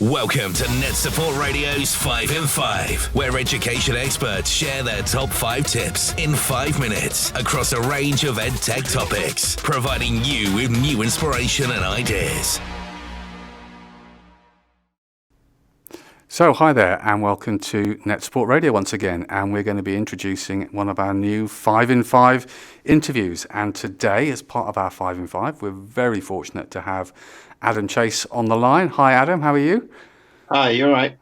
Welcome to NetSupport Radio's 5 in 5, where education experts share their top 5 tips in 5 minutes across a range of ed tech topics, providing you with new inspiration and ideas. So hi there and welcome to NetSupport Radio once again, and we're going to be introducing one of our new 5 in 5 interviews. And today, as part of our 5 in 5, we're very fortunate to have Adam Chase on the line. Hi Adam, how are you? Hi, you all right?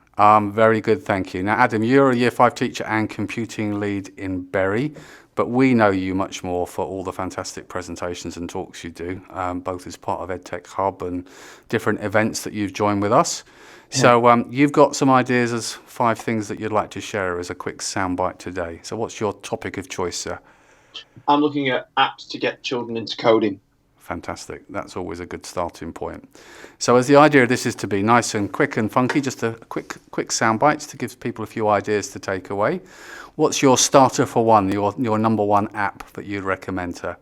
Very good, thank you. Now Adam, you're a Year 5 teacher and computing lead in Bury, but we know you much more for all the fantastic presentations and talks you do, both as part of EdTech Hub and different events that you've joined with us. So you've got some ideas as 5 things that you'd like to share as a quick soundbite today. So what's your topic of choice, sir? I'm looking at apps to get children into coding. Fantastic. That's always a good starting point. So as the idea of this is to be nice and quick and funky, just a quick soundbites to give people a few ideas to take away. What's your starter for one, your number one app that you'd recommend, sir?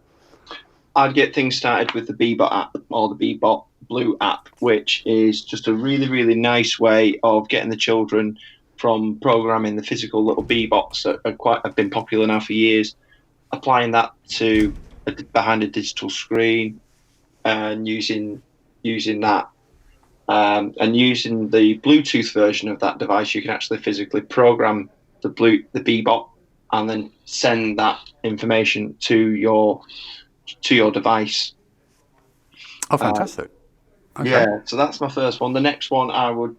I'd get things started with the Bebot app, or the Bebot Blue app, which is just a really, really nice way of getting the children from programming the physical little Bebots that have been popular now for years, applying that to behind a digital screen and using that and using the Bluetooth version of that device. You can actually physically program the Bebot and then send that information to your device. Oh, fantastic. Okay. Yeah, so that's my first one. The next one I would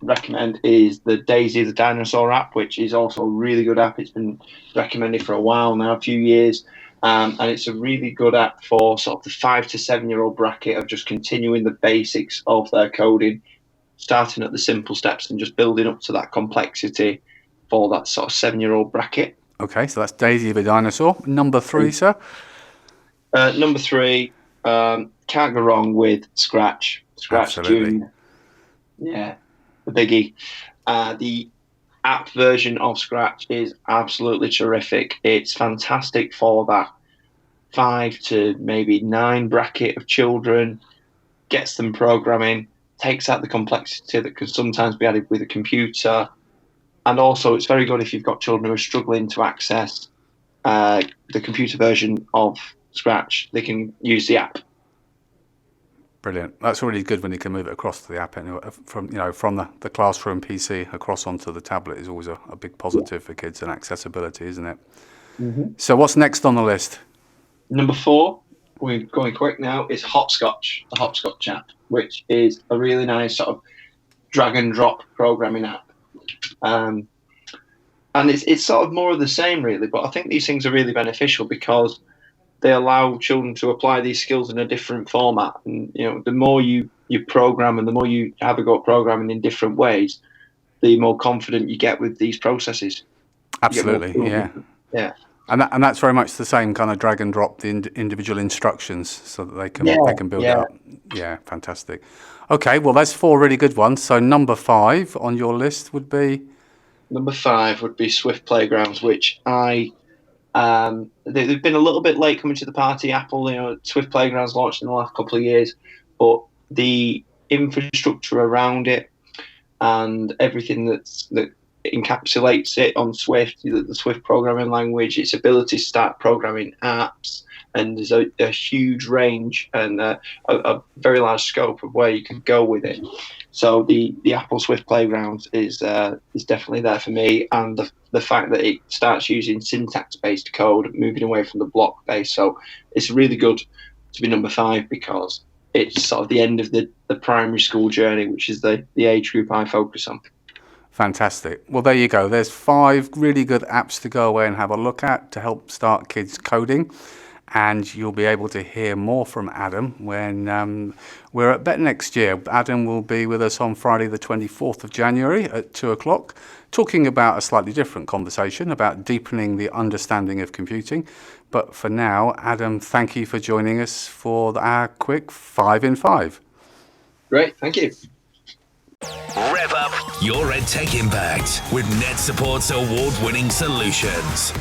recommend is the Daisy, the Dinosaur app, which is also a really good app. It's been recommended for a while now, a few years. And it's a really good app for sort of the 5 to 7 year old bracket of just continuing the basics of their coding, starting at the simple steps and just building up to that complexity for that sort of 7-year-old bracket. Okay, so that's Daisy the Dinosaur. Number 3, sir? Number 3, can't go wrong with Scratch. Scratch Absolutely. Junior. Yeah, the biggie. The app version of Scratch is absolutely terrific. It's fantastic for that 5 to maybe 9 bracket of children, gets them programming, takes out the complexity that can sometimes be added with a computer. And also it's very good if you've got children who are struggling to access the computer version of Scratch. They can use the app. Brilliant. That's really good when you can move it across to the app. Anyway, from the classroom PC across onto the tablet is always a big positive for kids and accessibility, isn't it? Mm-hmm. So what's next on the list? Number 4, we're going quick now, is Hopscotch, the Hopscotch app, which is a really nice sort of drag and drop programming app. And it's sort of more of the same really, but I think these things are really beneficial because they allow children to apply these skills in a different format. And, the more you program and the more you have a go at programming in different ways, the more confident you get with these processes. Absolutely, yeah. Yeah. And that's very much the same kind of drag and drop the individual instructions so that they can build it up. Yeah, fantastic. Okay, well, that's 4 really good ones. So number 5 on your list would be? Number 5 would be Swift Playgrounds, which they've been a little bit late coming to the party. Apple, Swift Playgrounds launched in the last couple of years, but the infrastructure around it and everything that encapsulates it on Swift, the Swift programming language, its ability to start programming apps, and there's a huge range and a very large scope of where you can go with it. So the Apple Swift Playgrounds is definitely there for me, and the fact that it starts using syntax-based code, moving away from the block-based. So it's really good to be number 5 because it's sort of the end of the primary school journey, which is the age group I focus on. Fantastic. Well, there you go. There's 5 really good apps to go away and have a look at to help start kids coding. And you'll be able to hear more from Adam when we're at Bet next year. Adam will be with us on Friday the 24th of January at 2 o'clock, talking about a slightly different conversation about deepening the understanding of computing. But for now, Adam, thank you for joining us for our quick 5 in 5. Great, thank you. Rev up your EdTech impact with NetSupport's award-winning solutions.